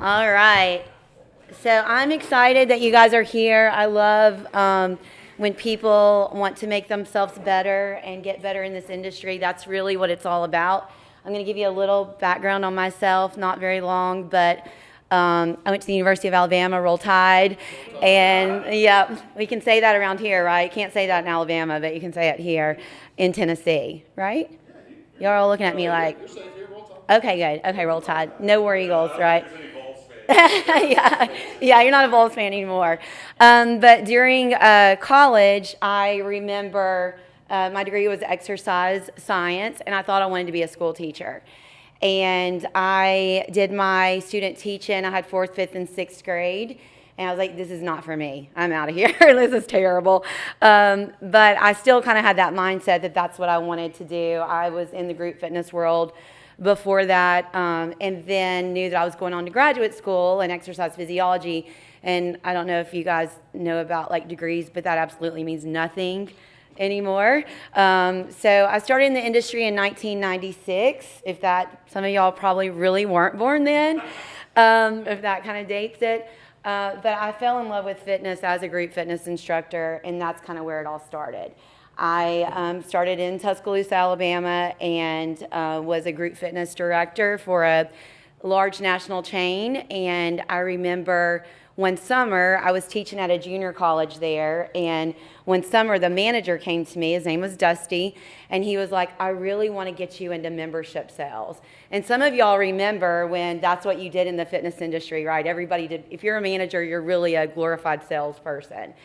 All right. So I'm excited that you guys are here. I love when people want to make themselves better and get better in this industry. That's really what it's all about. I'm going to give you a little background on myself, not very long, but I went to the University of Alabama, Roll Tide, and yeah, we can say that around here, right? Can't say that in Alabama, but you can say it here in Tennessee, right? You're all looking at me like, okay, good. Okay, Roll Tide. No War Eagles, right? yeah, you're not a Bulls fan anymore. But during college, I remember my degree was exercise science, and I thought I wanted to be a school teacher. And I did my student teaching. I had fourth, fifth, and sixth grade. And I was like, this is not for me. I'm out of here. This is terrible. But I still kind of had that mindset that that's what I wanted to do. I was in the group fitness world before that, and then knew that I was going on to graduate school in exercise physiology. And I don't know if you guys know about like degrees, but that absolutely means nothing anymore. So I started in the industry in 1996, if that, some of y'all probably really weren't born then, if that kind of dates it. But I fell in love with fitness as a group fitness instructor, and that's kind of where it all started. I started in Tuscaloosa, Alabama, and was a group fitness director for a large national chain. And I remember one summer, I was teaching at a junior college there, and one summer the manager came to me, his name was Dusty, and he was like, I really want to get you into membership sales. And some of y'all remember when that's what you did in the fitness industry, right? Everybody did. If you're a manager, you're really a glorified salesperson.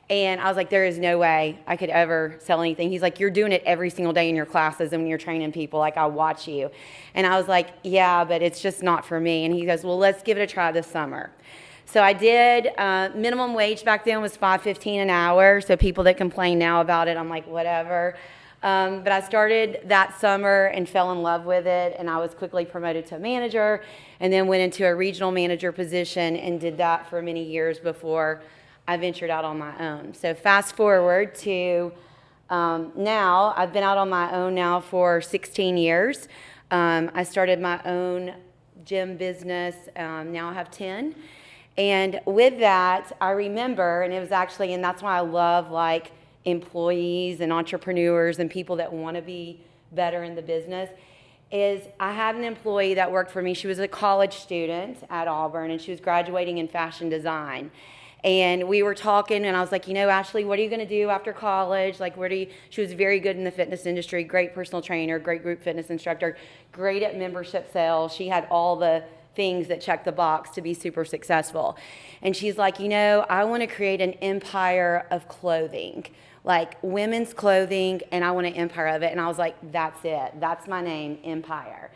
And I was like, there is no way I could ever sell anything. He's like, you're doing it every single day in your classes and when you're training people, like I watch you. And I was like, yeah, but it's just not for me. And he goes, well, let's give it a try this summer. So I did. Minimum wage back then was $5.15 an hour. So people that complain now about it, I'm like, whatever. But I started that summer and fell in love with it. And I was quickly promoted to a manager and then went into a regional manager position and did that for many years before I ventured out on my own. So fast forward to now, I've been out on my own now for 16 years. I started my own gym business. Now I have 10. And with that, I remember, and it was actually, and that's why I love like employees and entrepreneurs and people that want to be better in the business, is I had an employee that worked for me. She was a college student at Auburn, and she was graduating in fashion design. And we were talking, and I was like, you know, Ashley, what are you going to do after college? Like, she was very good in the fitness industry, great personal trainer, great group fitness instructor, great at membership sales. She had all the things that check the box to be super successful. And she's like, you know, I want to create an empire of clothing, like women's clothing, and I want an empire of it. And I was like, that's it. That's my name, Empire.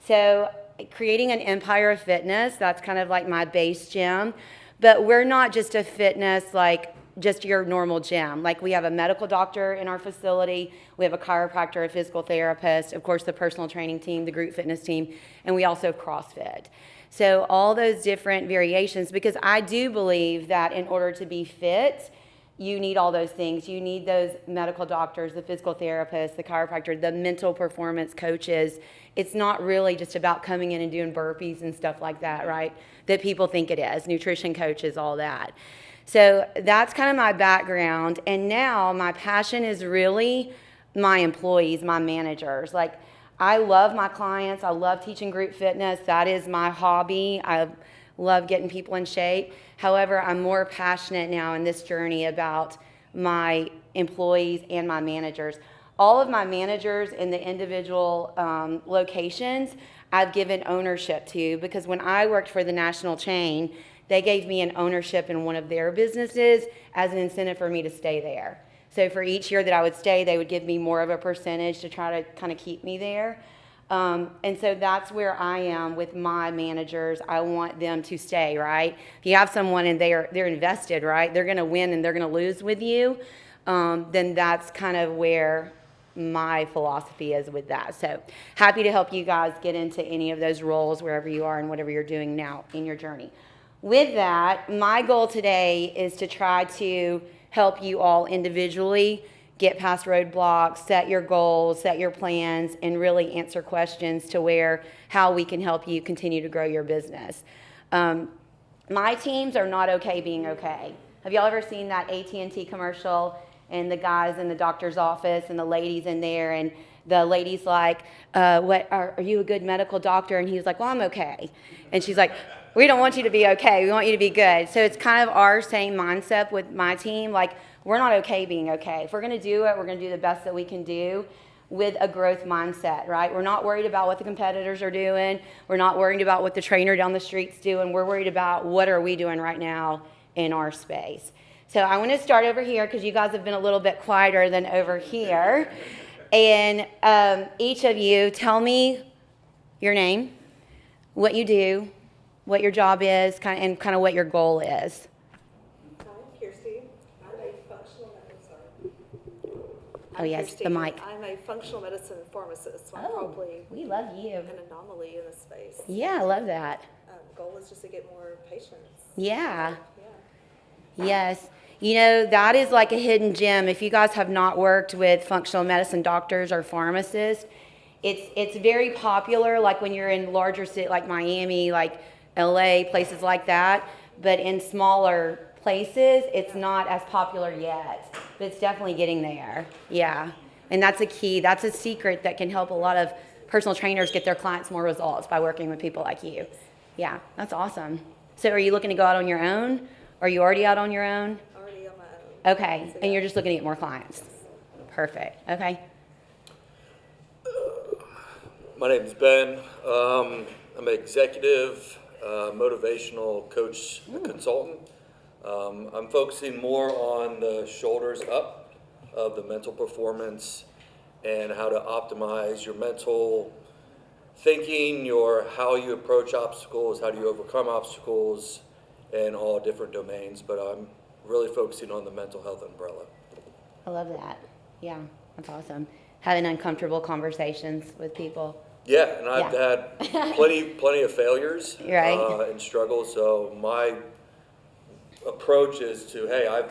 So creating an empire of fitness, that's kind of like my base gym. But we're not just a fitness, like just your normal gym. Like we have a medical doctor in our facility, we have a chiropractor, a physical therapist, of course the personal training team, the group fitness team, and we also have CrossFit. So all those different variations, because I do believe that in order to be fit, you need all those things. You need those medical doctors, the physical therapists, the chiropractor, the mental performance coaches. It's not really just about coming in and doing burpees and stuff like that, right? That people think it is, nutrition coaches, all that. So that's kind of my background. And now my passion is really my employees, my managers. Like I love my clients. I love teaching group fitness. That is my hobby. I love getting people in shape. However, I'm more passionate now in this journey about my employees and my managers. All of my managers in the individual locations, I've given ownership to, because when I worked for the national chain, they gave me an ownership in one of their businesses as an incentive for me to stay there. So for each year that I would stay, they would give me more of a percentage to try to kind of keep me there. And so that's where I am with my managers. I want them to stay, right? If you have someone and they're invested, right? They're going to win and they're going to lose with you. Then that's kind of where my philosophy is with that. So happy to help you guys get into any of those roles wherever you are and whatever you're doing now in your journey. With that, my goal today is to try to help you all individually get past roadblocks, set your goals, set your plans, and really answer questions to how we can help you continue to grow your business. My teams are not okay being okay. Have y'all ever seen that AT&T commercial and the guys in the doctor's office and the ladies in there, and the lady's like, what are you a good medical doctor? And he's like, well, I'm okay. And she's like, we don't want you to be okay. We want you to be good. So it's kind of our same mindset with my team. Like, we're not okay being okay. If we're going to do it, we're going to do the best that we can do with a growth mindset, right? We're not worried about what the competitors are doing. We're not worried about what the trainer down the street's doing. We're worried about what are we doing right now in our space. So I want to start over here because you guys have been a little bit quieter than over here. And each of you, tell me your name, what you do, what your job is, and kind of what your goal is. I'm Kirsty. I'm a functional medicine. Oh, yes, the mic. I'm a functional medicine pharmacist, so I'm probably we love you. an anomaly in this space. Yeah, I love that. Goal is just to get more patients. Yeah. Yeah. Yes. You know, that is like a hidden gem. If you guys have not worked with functional medicine doctors or pharmacists, it's very popular, like when you're in larger cities like Miami, like LA, places like that. But in smaller places, it's not as popular yet. But it's definitely getting there. Yeah. And that's a key. That's a secret that can help a lot of personal trainers get their clients more results by working with people like you. Yeah, that's awesome. So are you looking to go out on your own? Are you already out on your own? Already on my own. Okay, and you're just looking to get more clients. Perfect. Okay. My name is Ben. I'm an executive, motivational coach, consultant. I'm focusing more on the shoulders up of the mental performance and how to optimize your mental thinking, how you approach obstacles, how do you overcome obstacles in all different domains. But I'm really focusing on the mental health umbrella. I love that. Yeah, that's awesome. Having uncomfortable conversations with people. Yeah, and I've had plenty of failures Right. and struggles. So my approach is to, hey, I've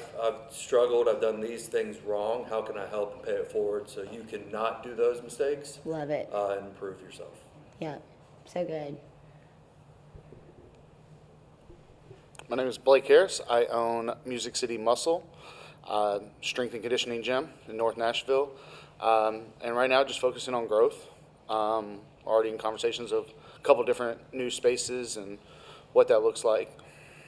struggled. I've done these things wrong. How can I help and pay it forward so you can not do those mistakes? Love it. And improve yourself. Yeah, so good. My name is Blake Harris. I own Music City Muscle, strength and conditioning gym in North Nashville. And right now, just focusing on growth. Already in conversations of a couple different new spaces and what that looks like.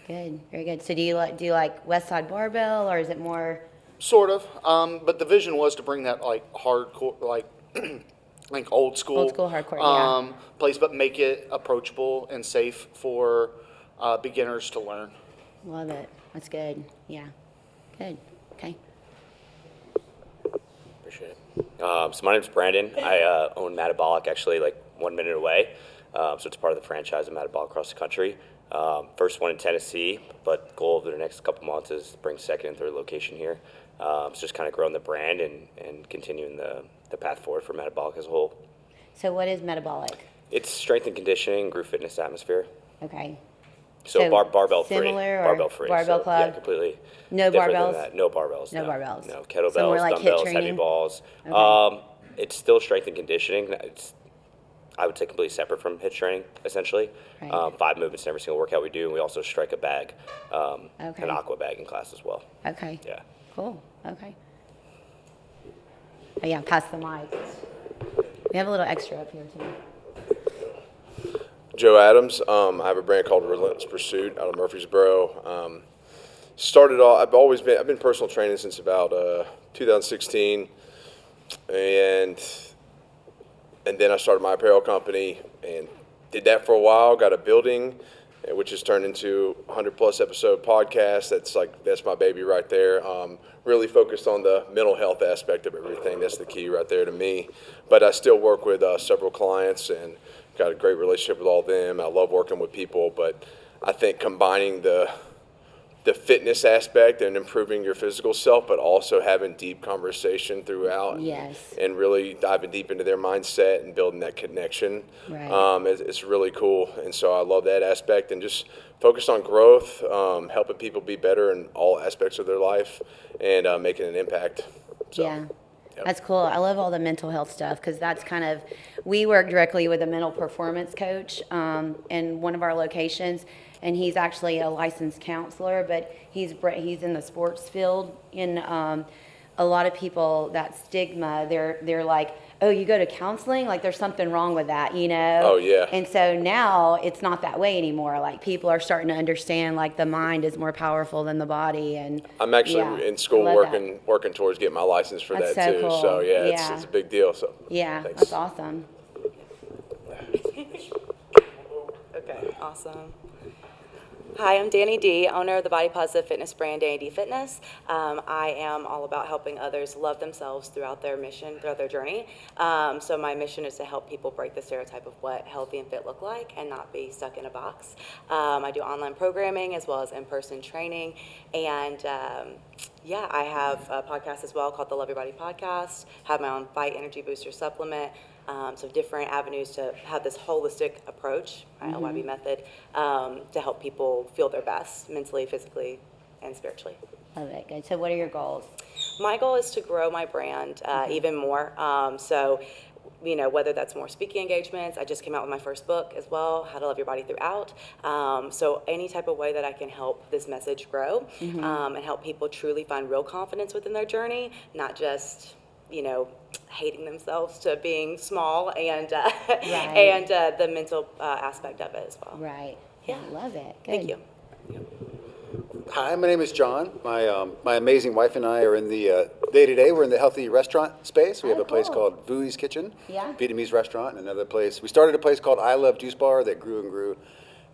Good, very good. So do you like West Side Barbell, or is it more? Sort of. But the vision was to bring that like hardcore, like like old school hardcore, place, but make it approachable and safe for beginners to learn. Love it. That's good. Yeah. Good. Okay. Appreciate it. So my name's Brandon. I own Metabolic, actually, like 1 minute away. So it's part of the franchise of Metabolic across the country. First one in Tennessee, but goal over the next couple months is to bring second and third location here. So just kind of growing the brand and continuing the path forward for Metabolic as a whole. So what is Metabolic? It's strength and conditioning, group fitness atmosphere. Okay. So barbell free. Similar or barbell free. barbell club? Yeah, completely. No different barbells? than that. No barbells. No barbells. No kettlebells, So more like HIIT dumbbells, heavy training? balls. Okay. It's still strength and conditioning. It's, I would say, completely separate from HIIT training, essentially. Right. 5 movements in every single workout we do, and we also strike a bag, Okay. an aqua bag in class as well. Okay. Yeah. Cool. Okay. Oh, yeah, pass the mic. We have a little extra up here, too. Joe Adams. I have a brand called Relentless Pursuit out of Murfreesboro. Started off, I've been personal training since about 2016, and then I started my apparel company and did that for a while. Got a building, which has turned into a 100+ episode podcast. That's my baby right there. Really focused on the mental health aspect of everything. That's the key right there to me. But I still work with several clients and got a great relationship with all of them. I love working with people, but I think combining the fitness aspect and improving your physical self, but also having deep conversation throughout. Yes. And really diving deep into their mindset and building that connection. Right. It's really cool. And so I love that aspect and just focused on growth, helping people be better in all aspects of their life and making an impact. So, Yeah. That's cool. I love all the mental health stuff because that's kind of, we work directly with a mental performance coach in one of our locations, and he's actually a licensed counselor, but he's in the sports field. And a lot of people, that stigma, they're like, oh, you go to counseling? Like there's something wrong with that, you know? Oh, yeah. And so now it's not that way anymore. Like people are starting to understand like the mind is more powerful than the body. And I'm actually yeah, in school I love that. working towards getting my license for That's that so too. cool. So yeah, Yeah. it's a big deal. So Yeah, thanks. that's awesome. Okay, awesome. Hi, I'm Danny D, owner of the body positive fitness brand Danny D Fitness. I am all about helping others love themselves throughout their mission, throughout their journey. So my mission is to help people break the stereotype of what healthy and fit look like and not be stuck in a box. I do online programming as well as in-person training, and yeah, I have a podcast as well called the Love Your Body Podcast. Have my own Fight Energy Booster supplement. So different avenues to have this holistic approach, LYB method, to help people feel their best mentally, physically, and spiritually. Love it. Good. So what are your goals? My goal is to grow my brand even more. So, you know, whether that's more speaking engagements, I just came out with my first book as well, How to Love Your Body Throughout. So any type of way that I can help this message grow and help people truly find real confidence within their journey, not just, you know, hating themselves to being small and and the mental aspect of it as well. Right. Yeah. Love it. Good. Thank you. Hi, my name is John. My amazing wife and I are in the day-to-day. We're in the healthy restaurant space. We have Oh, a place cool. called Vui's Kitchen, Yeah. Vietnamese restaurant, and another place. We started a place called I Love Juice Bar that grew and grew,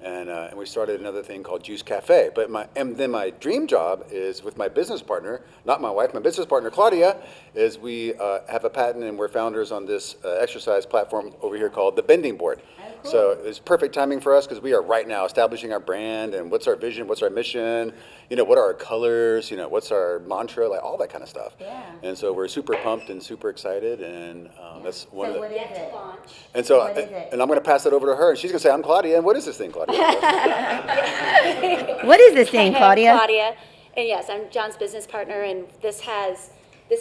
and we started another thing called Juice Cafe. But then my dream job is with my business partner, not my wife, my business partner Claudia, is we have a patent and we're founders on this exercise platform over here called the Bending Board. cool. So it's perfect timing for us because we are right now establishing our brand and what's our vision, what's our mission, you know, what are our colors, you know, what's our mantra, like all that kind of stuff. Yeah. And so we're super pumped and super excited, and that's one of So the. what is it? And so, what is it? and I'm going to pass that over to her, and she's going to say, "I'm Claudia, and what is this thing, Claudia?" What is this thing, Hey, Claudia? I'm Claudia, and yes, I'm John's business partner, and this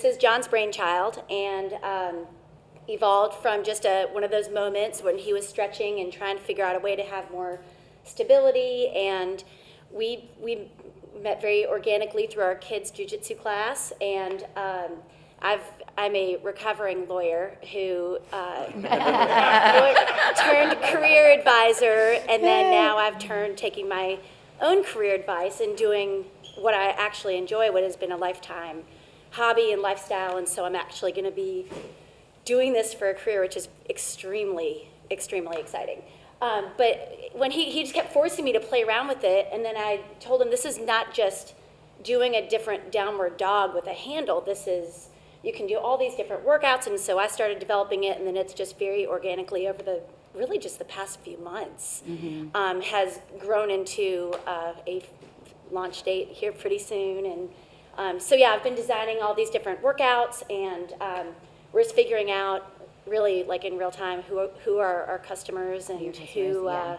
is John's brainchild, and evolved from just one of those moments when he was stretching and trying to figure out a way to have more stability, and we met very organically through our kids' jiu-jitsu class, and I'm a recovering lawyer who turned career advisor, and then now I've turned taking my own career advice and doing what I actually enjoy, what has been a lifetime hobby and lifestyle, and so I'm actually going to be doing this for a career, which is extremely, extremely exciting. But when he just kept forcing me to play around with it, and then I told him this is not just doing a different downward dog with a handle. This is, you can do all these different workouts, and so I started developing it, and then it's just very organically over the really just the past few months has grown into a launch date here pretty soon. And so yeah, I've been designing all these different workouts, and we're just figuring out really like in real time who are our customers and who yeah.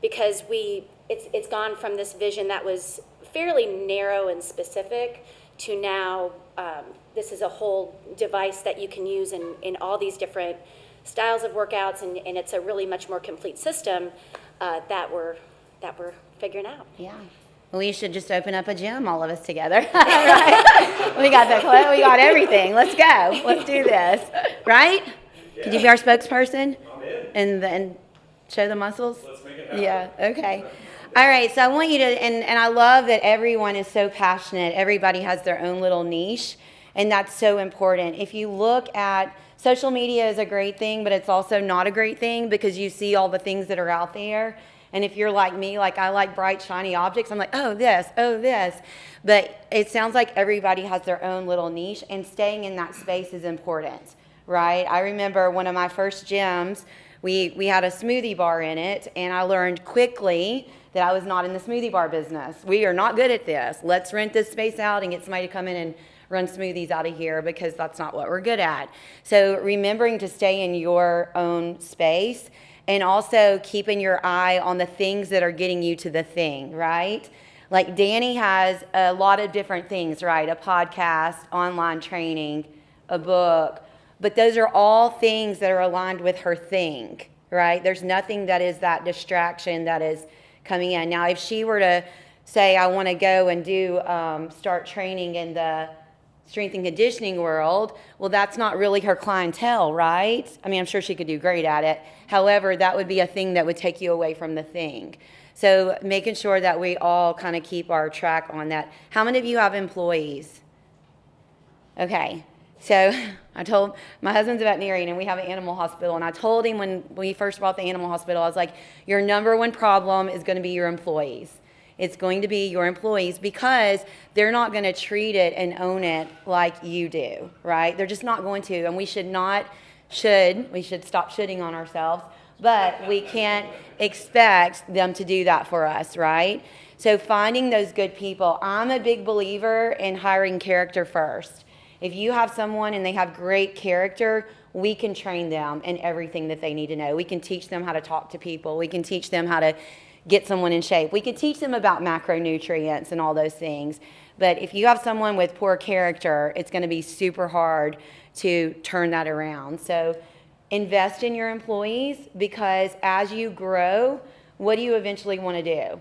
because it's gone from this vision that was fairly narrow and specific to now this is a whole device that you can use in all these different styles of workouts, and it's a really much more complete system that we're figuring out. Yeah. We should just open up a gym, all of us together. Right? We got we got everything. Let's go. Let's do this. Right? Yeah. Could you be our spokesperson? I'm in. And show the muscles? Let's make it happen. Yeah, okay. All right, so I want you to, and I love that everyone is so passionate. Everybody has their own little niche, and that's so important. If you look at social media is a great thing, but it's also not a great thing because you see all the things that are out there. And if you're like me, like I like bright, shiny objects, I'm like, oh, this. But it sounds like everybody has their own little niche, and staying in that space is important, right? I remember one of my first gyms, we had a smoothie bar in it, and I learned quickly that I was not in the smoothie bar business. We are not good at this. Let's rent this space out and get somebody to come in and run smoothies out of here because that's not what we're good at. So remembering to stay in your own space, and also keeping your eye on the things that are getting you to the thing, right? Like Danny has a lot of different things, right? A podcast, online training, a book, but those are all things that are aligned with her thing, right? There's nothing that is that distraction that is coming in. Now, if she were to say, I want to go and do start training in the strength and conditioning world, well, that's not really her clientele, right? I mean, I'm sure she could do great at it. However, that would be a thing that would take you away from the thing. So making sure that we all kind of keep our track on that. How many of you have employees? Okay. So I told my husband's a veterinarian and we have an animal hospital, and I told him when we first bought the animal hospital, I was like, your number one problem is going to be your employees. It's going to be your employees, because they're not going to treat it and own it like you do, right? They're just not going to, and we should stop shitting on ourselves, but we can't expect them to do that for us, right? So finding those good people. I'm a big believer in hiring character first. If you have someone and they have great character, we can train them in everything that they need to know. We can teach them how to talk to people. We can teach them how to get someone in shape. We can teach them about macronutrients and all those things. But if you have someone with poor character, it's going to be super hard to turn that around. So invest in your employees, because as you grow, what do you eventually want to do?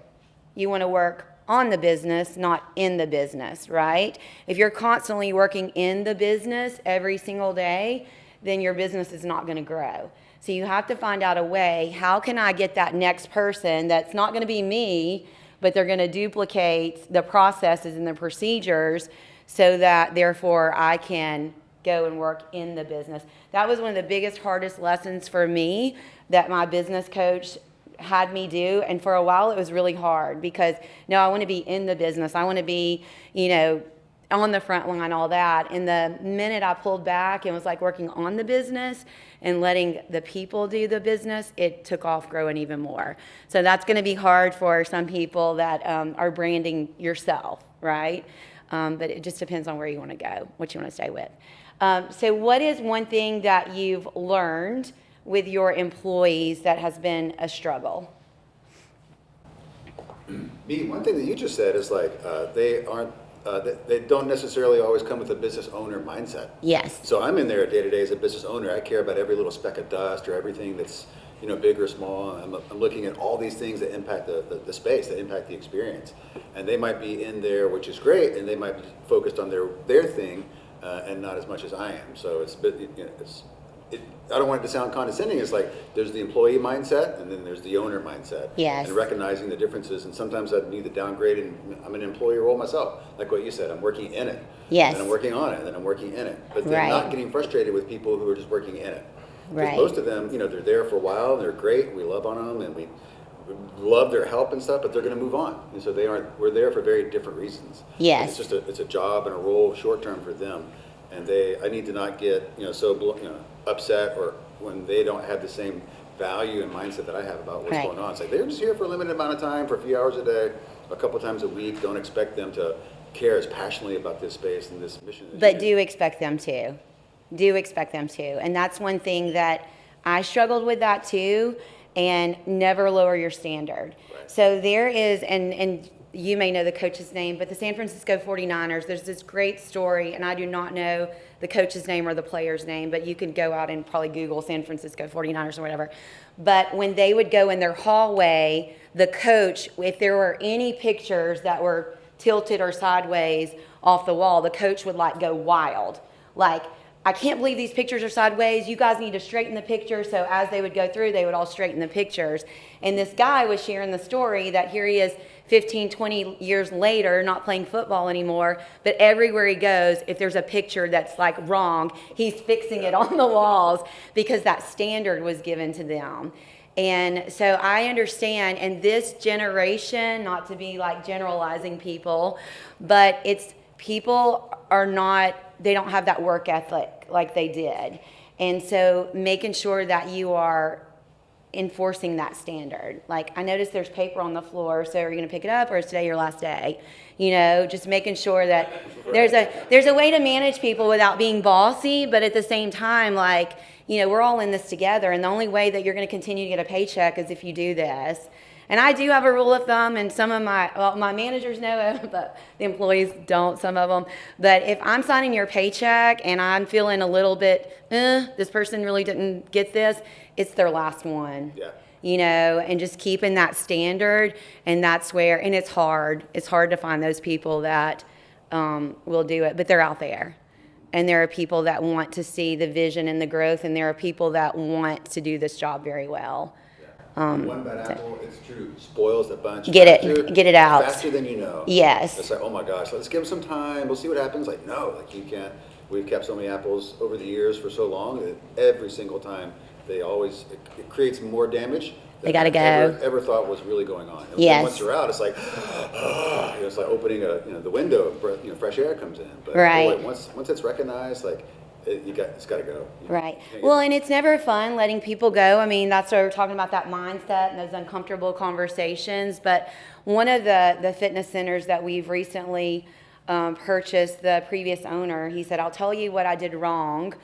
You want to work on the business, not in the business, right? If you're constantly working in the business every single day, then your business is not going to grow. So you have to find out a way, how can I get that next person that's not going to be me, but they're going to duplicate the processes and the procedures so that therefore I can go and work in the business. That was one of the biggest, hardest lessons for me that my business coach had me do. And for a while it was really hard, because no, I want to be in the business. I want to be, on the front line, all that. And the minute I pulled back and was like working on the business and letting the people do the business, it took off growing even more. So that's going to be hard for some people that are branding yourself, right? But it just depends on where you want to go, what you want to stay with. So what is one thing that you've learned with your employees that has been a struggle? One thing that you just said is like they don't necessarily always come with a business owner mindset. Yes. So I'm in there day to day as a business owner. I care about every little speck of dust or everything that's big or small. I'm looking at all these things that impact the space, that impact the experience. And they might be in there, which is great, and they might be focused on their thing and not as much as I am. So I don't want it to sound condescending. It's like there's the employee mindset and then there's the owner mindset. Yes. And recognizing the differences. And sometimes I need to downgrade, and I'm an employee role myself. Like what you said, I'm working in it. Yes. And I'm working on it, and then I'm working in it. But then Right. not getting frustrated with people who are just working in it. Because Right. most of them, they're there for a while, and they're great. We love on them, and we love their help and stuff, but they're going to move on. And so we're there for very different reasons. Yes. And it's a job and a role short term for them. And I need to not get, upset or when they don't have the same value and mindset that I have about what's Right. going on. It's like they're just here for a limited amount of time, for a few hours a day, a couple times a week. Don't expect them to care as passionately about this space and this mission. But do expect them to. Do expect them to. And that's one thing that I struggled with that too, and never lower your standard. Right. So there is, and you may know the coach's name, but the San Francisco 49ers, there's this great story, and I do not know the coach's name or the player's name, but you can go out and probably Google San Francisco 49ers or whatever. But when they would go in their hallway, the coach, if there were any pictures that were tilted or sideways off the wall, the coach would go wild. I can't believe these pictures are sideways. You guys need to straighten the picture. So as they would go through, they would all straighten the pictures. And this guy was sharing the story that here he is 15, 20 years later, not playing football anymore, but everywhere he goes, if there's a picture that's wrong, he's fixing it on the walls because that standard was given to them. And so I understand, and this generation, not to be generalizing people, but people are not, they don't have that work ethic like they did. And so making sure that you are enforcing that standard. I noticed there's paper on the floor, so are you going to pick it up, or is today your last day? Just making sure that there's a way to manage people without being bossy, but at the same time, we're all in this together, and the only way that you're going to continue to get a paycheck is if you do this. And I do have a rule of thumb, and some of my managers know it, but the employees don't, some of them. But if I'm signing your paycheck and I'm feeling a little bit, this person really didn't get this, it's their last one. Yeah. You know, and just keeping that standard, and that's where, and it's hard to find those people that will do it, but they're out there. And there are people that want to see the vision and the growth, and there are people that want to do this job very well. One bad apple, it's true, spoils the bunch. Get faster, it out. Faster than you know. Yes. It's like, oh my gosh, let's give them some time. We'll see what happens. Like, no, like you can't. We've kept so many apples over the years for so long that every single time they always, it creates more damage They gotta than go. ever thought was really going on. And Yes. once you're out, it's like, it's like opening the window, fresh air comes in. But Right. boy, once it's recognized, like, it's got to go. Right. can't Well, get- and it's never fun letting people go. I mean, that's why we're talking about that mindset and those uncomfortable conversations. But one of the fitness centers that we've recently purchased, the previous owner, he said, I'll tell you what I did wrong.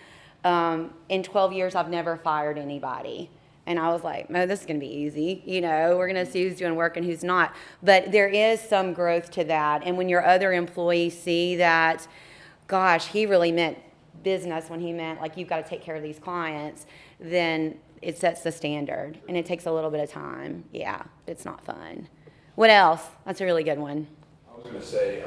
In 12 years, I've never fired anybody. And I was like, no, this is going to be easy. You know, we're going to see who's doing work and who's not. But there is some growth to that. And when your other employees see that, gosh, he really meant business when he meant, like, you've got to take care of these clients, then it sets the standard. And it takes a little bit of time. Yeah, it's not fun. What else? That's a really good one. I was going to say,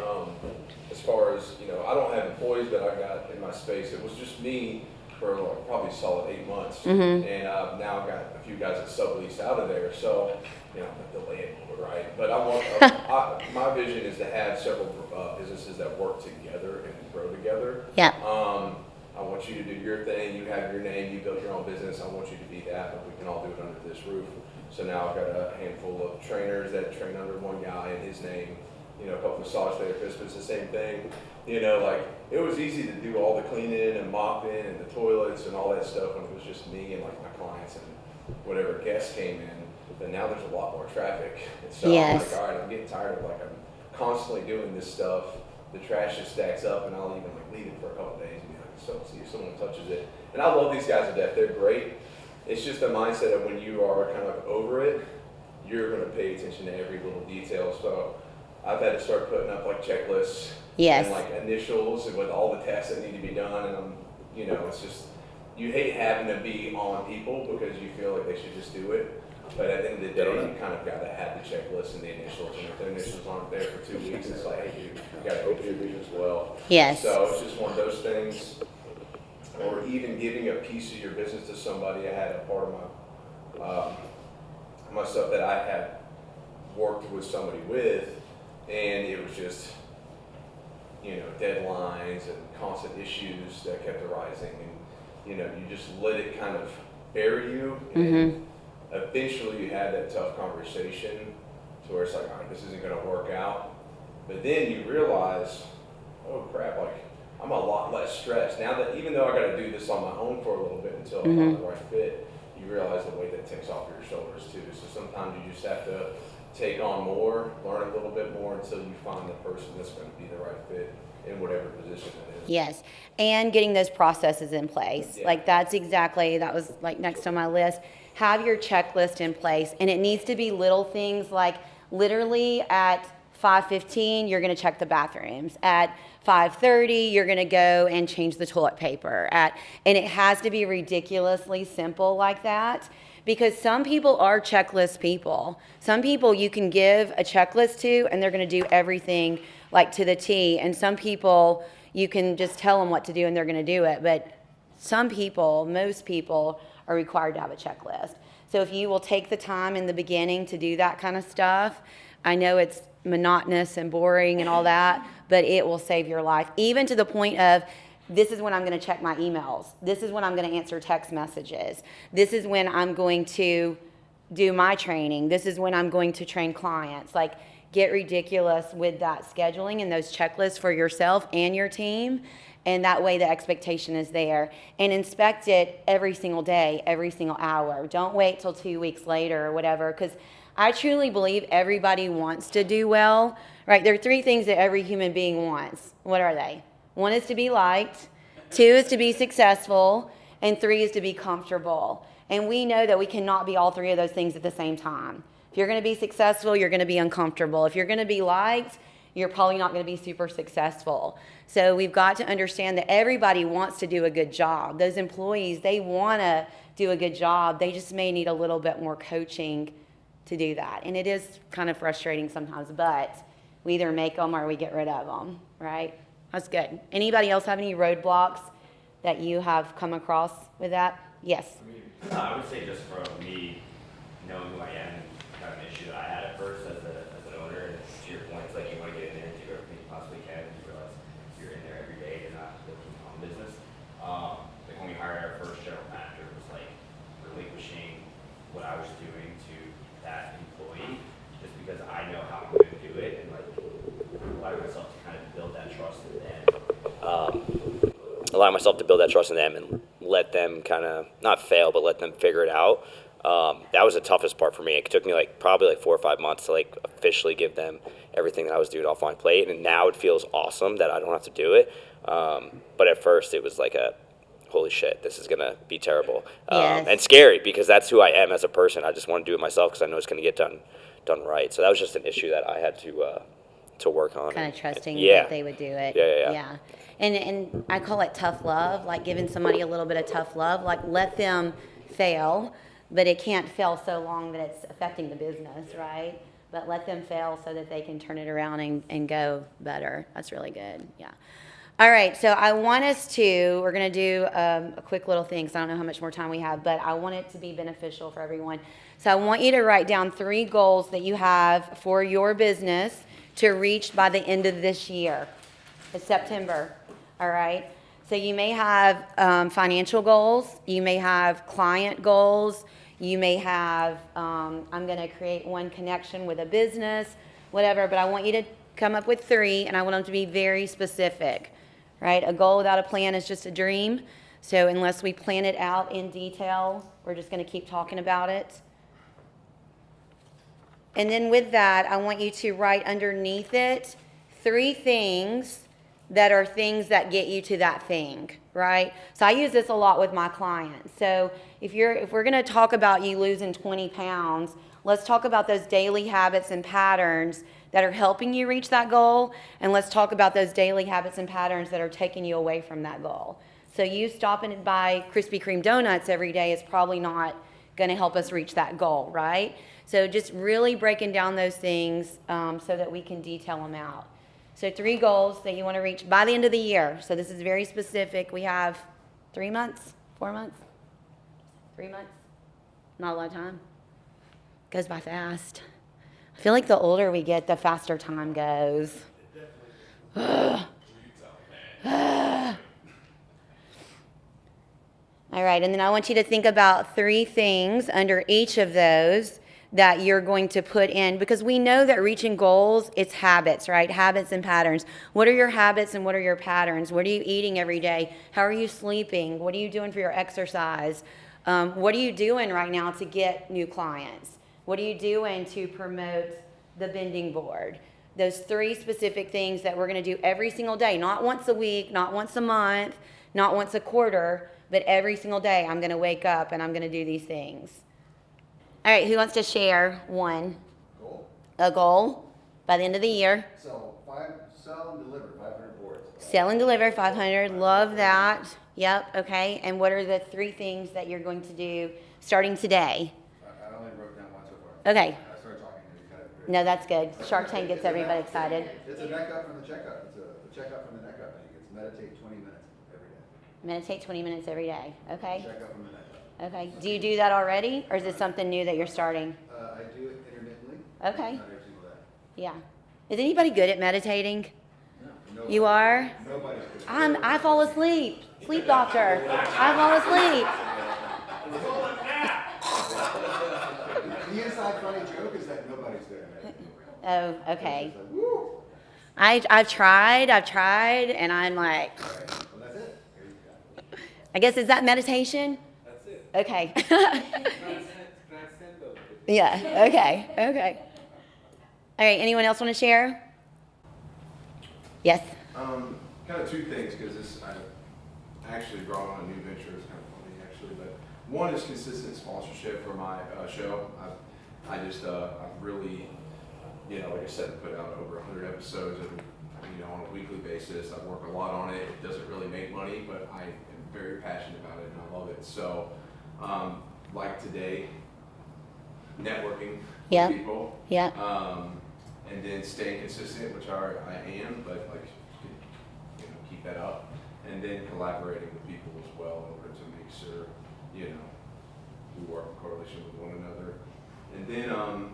as far as, I don't have employees that I got in my space. It was just me for probably a solid 8 months. And now I've got a few guys that sublease out of there. So, I'm the landlord, right? But my vision is to have several businesses that work together and grow together. Yeah. I want you to do your thing. You have your name. You built your own business. I want you to be that, but we can all do it under this roof. So now I've got a handful of trainers that train under one guy in his name. A couple massage therapists, but it's the same thing. Like, it was easy to do all the cleaning and mopping and the toilets and all that stuff when it was just me and, like, my clients and whatever guests came in. But now there's a lot more traffic. And so Yes. I'm like, all right, I'm getting tired of, like, I'm constantly doing this stuff. The trash just stacks up, and I'll even, like, leave it for a couple days and be like, so see if someone touches it. And I love these guys to death. They're great. It's just a mindset of when you are kind of over it, you're going to pay attention to every little detail. So I've had to start putting up, like, checklists. Yes. And, like, initials and with all the tasks that need to be done. And it's just, you hate having to be on people because you feel like they should just do it. But at the end of the day, you kind of got to have the checklist and the initials. And if the initials aren't there for 2 weeks, it's like, hey, dude, you got to open your business as well. Yes. So it's just one of those things. Or even giving a piece of your business to somebody. I had a part of my stuff that I had worked with somebody with, and it was just, deadlines and constant issues that kept arising, and you just let it kind of bury you, and eventually you had that tough conversation to where it's like, all right, this isn't going to work out, but then you realize, oh crap, like, I'm a lot less stressed now that, even though I got to do this on my own for a little bit until I find the right fit, you realize the weight that takes off your shoulders too. So sometimes you just have to take on more, learn a little bit more until you find the person that's going to be the right fit in whatever position it is. Yes, and getting those processes in place. Yeah. Like, that was like next on my list. Have your checklist in place, and it needs to be little things like literally at 5:15 you're going to check the bathrooms. At 5:30 you're going to go and change the toilet paper. And it has to be ridiculously simple like that. Because some people are checklist people. Some people you can give a checklist to and they're going to do everything like to the T. And some people you can just tell them what to do and they're going to do it. But most people are required to have a checklist. So if you will take the time in the beginning to do that kind of stuff, I know it's monotonous and boring and all that, but it will save your life. Even to the point of, this is when I'm going to check my emails. This is when I'm going to answer text messages. This is when I'm going to do my training. This is when I'm going to train clients. Like, get ridiculous with that scheduling and those checklists for yourself and your team. And that way the expectation is there. And inspect it every single day, every single hour. Don't wait till 2 weeks later or whatever, because I truly believe everybody wants to do well, right? There are 3 things that every human being wants. What are they? 1 is to be liked, 2 is to be successful, and 3 is to be comfortable. And we know that we cannot be all 3 of those things at the same time. If you're going to be successful, you're going to be uncomfortable. If you're going to be liked, you're probably not going to be super successful. So we've got to understand that everybody wants to do a good job. Those employees, they want to do a good job. They just may need a little bit more coaching to do that. And it is kind of frustrating sometimes, but we either make them or we get rid of them, right? That's good. Anybody else have any roadblocks that you have come across with that? Yes. I would say just from me knowing who I am and kind of an issue that I had at first as an owner, and to your point, it's like you want to get in there and do everything you possibly can, and you realize you're in there every day, you're not looking on business. Like when we hired our first general manager, it was like relinquishing what I was doing to that employee, just because I know how I'm going to do it, and like allow myself to kind of build that trust in them. Allow myself to build that trust in them and let them kind of not fail, but let them figure it out. That was the toughest part for me. It took me probably 4 or 5 months to officially give them everything that I was doing off my plate. And now it feels awesome that I don't have to do it. But at first it was like holy shit, this is going to be terrible. Yes. And scary because that's who I am as a person. I just want to do it myself because I know it's going to get done right. So that was just an issue that I had to work on. Kind of trusting Yeah. that they would do it. Yeah. And I call it tough love, like giving somebody a little bit of tough love, like let them fail, but it can't fail so long that it's affecting the business, right? But let them fail so that they can turn it around and go better. That's really good, yeah. All right, so I want us to, we're going to do a quick little thing, because I don't know how much more time we have, but I want it to be beneficial for everyone. So I want you to write down 3 goals that you have for your business to reach by the end of this year. It's September, all right? So you may have financial goals, you may have client goals, you may have, I'm going to create one connection with a business, whatever, but I want you to come up with 3, and I want them to be very specific, right? A goal without a plan is just a dream. So unless we plan it out in detail, we're just going to keep talking about it. And then with that, I want you to write underneath it 3 things that are things that get you to that thing, right? So I use this a lot with my clients. So if we're going to talk about you losing 20 pounds, let's talk about those daily habits and patterns that are helping you reach that goal, and let's talk about those daily habits and patterns that are taking you away from that goal. So you stopping to buy Krispy Kreme donuts every day is probably not going to help us reach that goal, right? So just really breaking down those things so that we can detail them out. So 3 goals that you want to reach by the end of the year. So this is very specific. We have 3 months, 4 months, 3 months. Not a lot of time. Goes by fast. I feel like the older we get, the faster time goes. All right, and then I want you to think about 3 things under each of those that you're going to put in, because we know that reaching goals, it's habits, right? Habits and patterns. What are your habits and what are your patterns? What are you eating every day? How are you sleeping? What are you doing for your exercise? What are you doing right now to get new clients? What are you doing to promote the bending board? Those 3 specific things that we're going to do every single day, not once a week, not once a month, not once a quarter, but every single day I'm going to wake up and I'm going to do these things. All right, who wants to share one? Goal. A goal by the end of the year. Sell and deliver 500 boards. Sell and deliver 500. Love that. Yep, okay. And what are the 3 things that you're going to do starting today? I only wrote down one so far. Okay. I started talking to you. Kind of No, that's good. Shark Tank gets everybody excited. It's a neck up from the checkup. It's a checkup from the neck up. It's meditate 20 minutes every day. Meditate 20 minutes every day. Okay. Check up from the neck up. Okay. Do you do that already, or is it something new that you're starting? I do it intermittently. Okay. Not every single day. Yeah. Is anybody good at meditating? No. You are? Nobody's good. I fall asleep. Sleep doctor. I fall asleep. The inside funny joke is that nobody's there. Oh, okay. It's like, woo! I've tried, and I'm like, Well, that's it. Here you go. I guess, is that meditation? That's it. Okay. Transcendental. Yeah, okay. All right, anyone else want to share? Yes? Kind of 2 things, because I actually brought on a new venture. It's kind of funny, actually. But one is consistent sponsorship for my show. I've really, like I said, put out over 100 episodes on a weekly basis. I work a lot on it. It doesn't really make money, but I am very passionate about it and I love it. So, like today, networking Yeah. with people. Yeah. And then staying consistent, which I am, but keep that up. And then collaborating with people as well in order to make sure, we work in correlation with one another. And then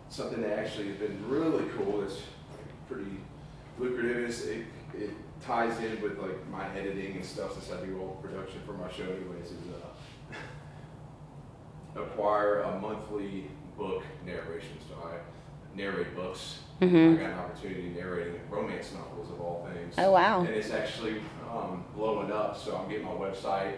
something that actually has been really cool, that's pretty lucrative, is it ties in with like my editing and stuff, since I do all production for my show anyways, is acquire a monthly book narration. So I narrate books. I got an opportunity narrating romance novels of all things. Oh, wow. And it's actually blowing up, so I'm getting my website,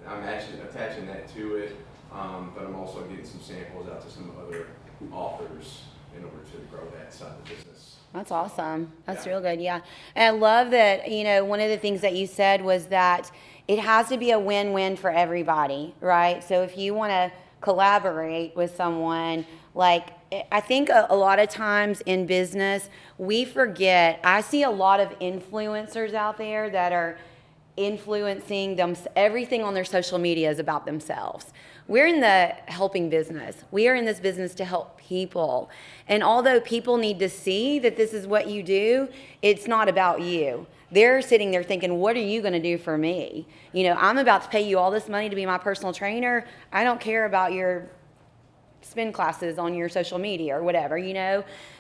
I'm actually attaching that to it, but I'm also getting some samples out to some other authors in order to grow that side of the business. That's awesome. That's Yeah. real good. Yeah. And I love that, one of the things that you said was that it has to be a win-win for everybody, right? So if you want to collaborate with someone, like, I think a lot of times in business, we forget, I see a lot of influencers out there that are influencing them, everything on their social media is about themselves. We're in the helping business. We are in this business to help people. And although people need to see that this is what you do, it's not about you. They're sitting there thinking, what are you going to do for me? I'm about to pay you all this money to be my personal trainer. I don't care about your spin classes on your social media or whatever,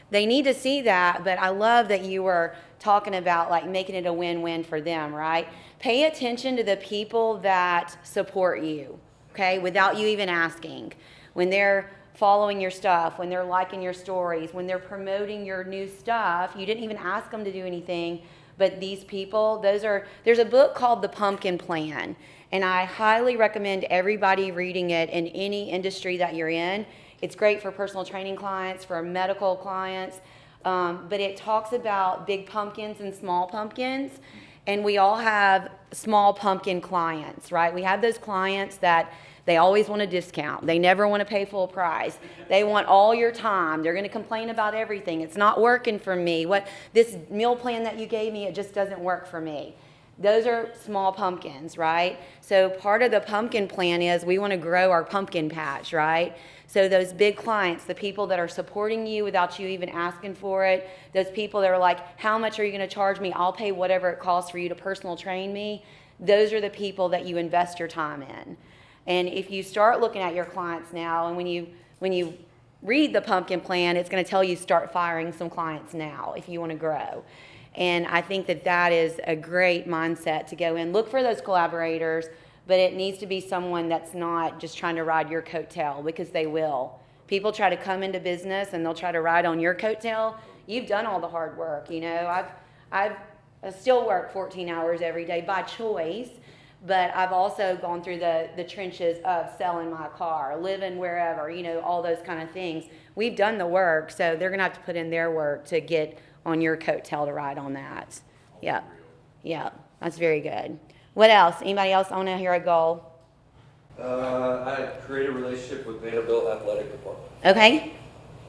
They need to see that, but I love that you were talking about like making it a win-win for them, right? Pay attention to the people that support you, okay, without you even asking. When they're following your stuff, when they're liking your stories, when they're promoting your new stuff, you didn't even ask them to do anything, but these people, there's a book called The Pumpkin Plan, and I highly recommend everybody reading it in any industry that you're in. It's great for personal training clients, for medical clients, but it talks about big pumpkins and small pumpkins, and we all have small pumpkin clients, right? We have those clients that they always want a discount. They never want to pay full price. They want all your time. They're going to complain about everything. It's not working for me. This meal plan that you gave me, it just doesn't work for me. Those are small pumpkins, right? So part of the pumpkin plan is we want to grow our pumpkin patch, right? So those big clients, the people that are supporting you without you even asking for it, those people that are like, how much are you going to charge me? I'll pay whatever it costs for you to personal train me. Those are the people that you invest your time in. And if you start looking at your clients now, and when you read the pumpkin plan, it's going to tell you start firing some clients now if you want to grow. And I think that is a great mindset to go in. Look for those collaborators, but it needs to be someone that's not just trying to ride your coattail, because they will. People try to come into business and they'll try to ride on your coattail. You've done all the hard work, I still work 14 hours every day by choice, but I've also gone through the trenches of selling my car, living wherever, all those kind of things. We've done the work, so they're going to have to put in their work to get on your coattail to ride on that. Yeah, that's very good. What else? Anybody else want to hear a goal? I create a relationship with Vanderbilt Athletic Department. Okay.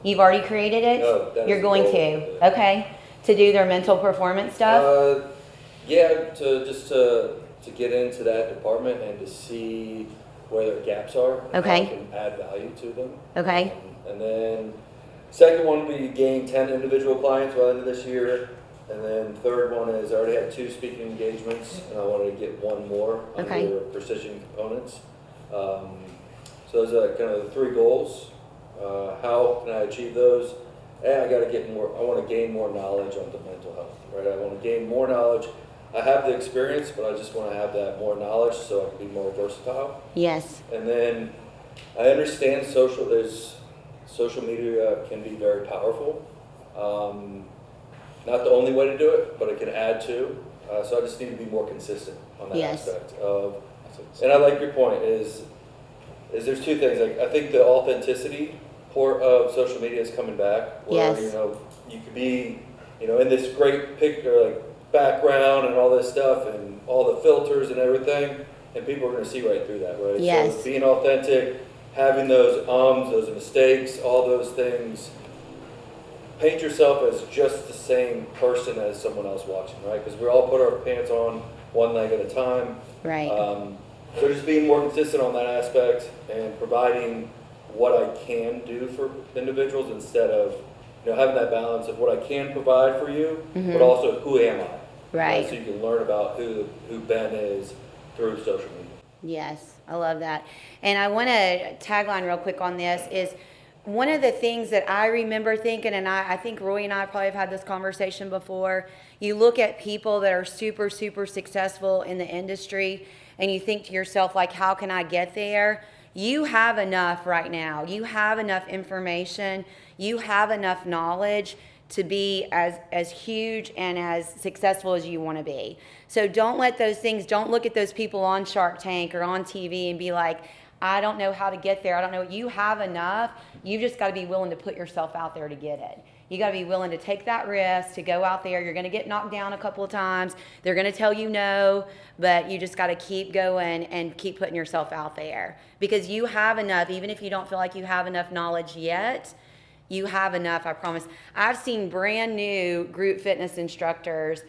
You've already created it? No, that You're is going the to? goal. Okay. To do their mental performance stuff? Yeah, to get into that department and to see where their gaps are. And Okay. how I can add value to them. Okay. And then second one would be gain 10 individual clients by the end of this year. And then third one is I already had 2 speaking engagements, and I wanted to get 1 more Okay. under precision components. So those are kind of the 3 goals. How can I achieve those? And I got to get more. I want to gain more knowledge on the mental health. Right. I want to gain more knowledge. I have the experience, but I just want to have that more knowledge so I can be more versatile. Yes. And then I understand social media can be very powerful. Not the only way to do it, but it can add to. So I just need to be more consistent on that Yes. aspect of. And I like your point is there's 2 things. Like I think the authenticity part of social media is coming back. Where, Yes. you could be, in this great picture, like background and all this stuff and all the filters and everything, and people are going to see right through that, right? Yes. So being authentic, having those mistakes, all those things. Paint yourself as just the same person as someone else watching, right? Because we all put our pants on one leg at a time. Right. So just being more consistent on that aspect and providing what I can do for individuals instead of, having that balance of what I can provide for you, but also who am I? Right. So you can learn about who Ben is through social media. Yes, I love that. And I want to tagline real quick on this is one of the things that I remember thinking, and I think Roy and I probably have had this conversation before, you look at people that are super, super successful in the industry and you think to yourself, like, how can I get there? You have enough right now. You have enough information. You have enough knowledge to be as huge and as successful as you want to be. So don't let those things, don't look at those people on Shark Tank or on TV and be like, I don't know how to get there. I don't know. You have enough. You've just got to be willing to put yourself out there to get it. You got to be willing to take that risk, to go out there. You're going to get knocked down a couple of times. They're going to tell you no, but you just got to keep going and keep putting yourself out there because you have enough. Even if you don't feel like you have enough knowledge yet, you have enough, I promise. I've seen brand new group fitness instructors,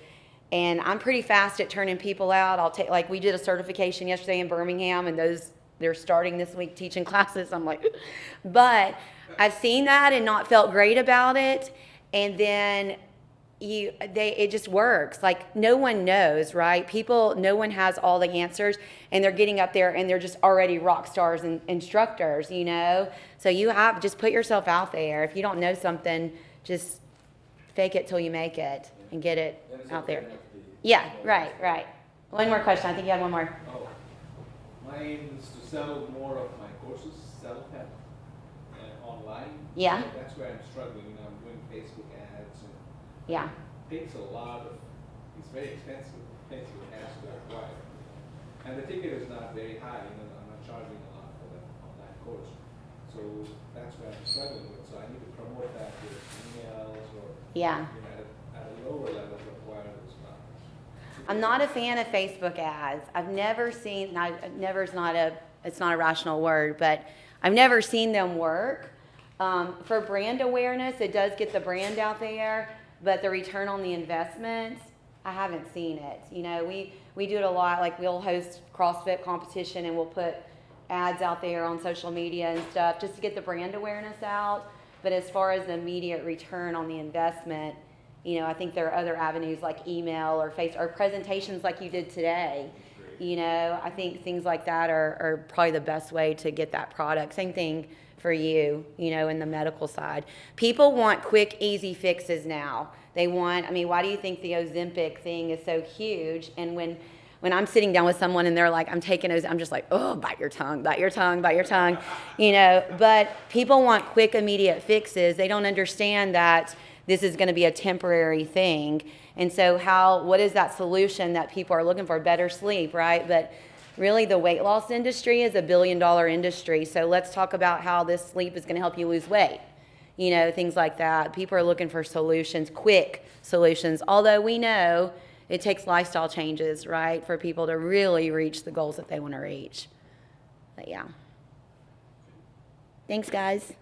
and I'm pretty fast at turning people out. I'll take, like, we did a certification yesterday in Birmingham, and they're starting this week teaching classes. I'm like, but I've seen that and not felt great about it. And then it just works. Like, no one knows, right? No one has all the answers, and they're getting up there and they're just already rock stars and instructors, So just put yourself out there. If you don't know something, just fake it till you make it and get it out there. Yeah, right. One more question. I think you had one more. Oh, my aim is to sell more of my courses, self-help, online. Yeah. So that's where I'm struggling. I'm doing Facebook ads, and Yeah. it takes it's very expensive ads to acquire. And the ticket is not very high. I'm not charging a lot for the online course. So that's where I'm struggling with. So I need to promote that with emails or Yeah. at a lower level to acquire those clients. I'm not a fan of Facebook ads. I've never seen, never is it's not a rational word, but I've never seen them work. For brand awareness, it does get the brand out there, but the return on the investment, I haven't seen it. We do it a lot, like we'll host CrossFit competition and we'll put ads out there on social media and stuff just to get the brand awareness out. But as far as the immediate return on the investment, I think there are other avenues like email or or presentations like you did today. I think things like that are probably the best way to get that product. Same thing for you, in the medical side. People want quick, easy fixes now. Why do you think the Ozempic thing is so huge? And when I'm sitting down with someone and they're like, I'm taking Ozempic, I'm just like, oh, bite your tongue. But people want quick, immediate fixes. They don't understand that this is going to be a temporary thing. And so what is that solution that people are looking for? Better sleep, right? But really the weight loss industry is $1 billion industry. So let's talk about how this sleep is going to help you lose weight. Things like that. People are looking for solutions, quick solutions. Although we know it takes lifestyle changes, right, for people to really reach the goals that they want to reach. But yeah. Thanks, guys.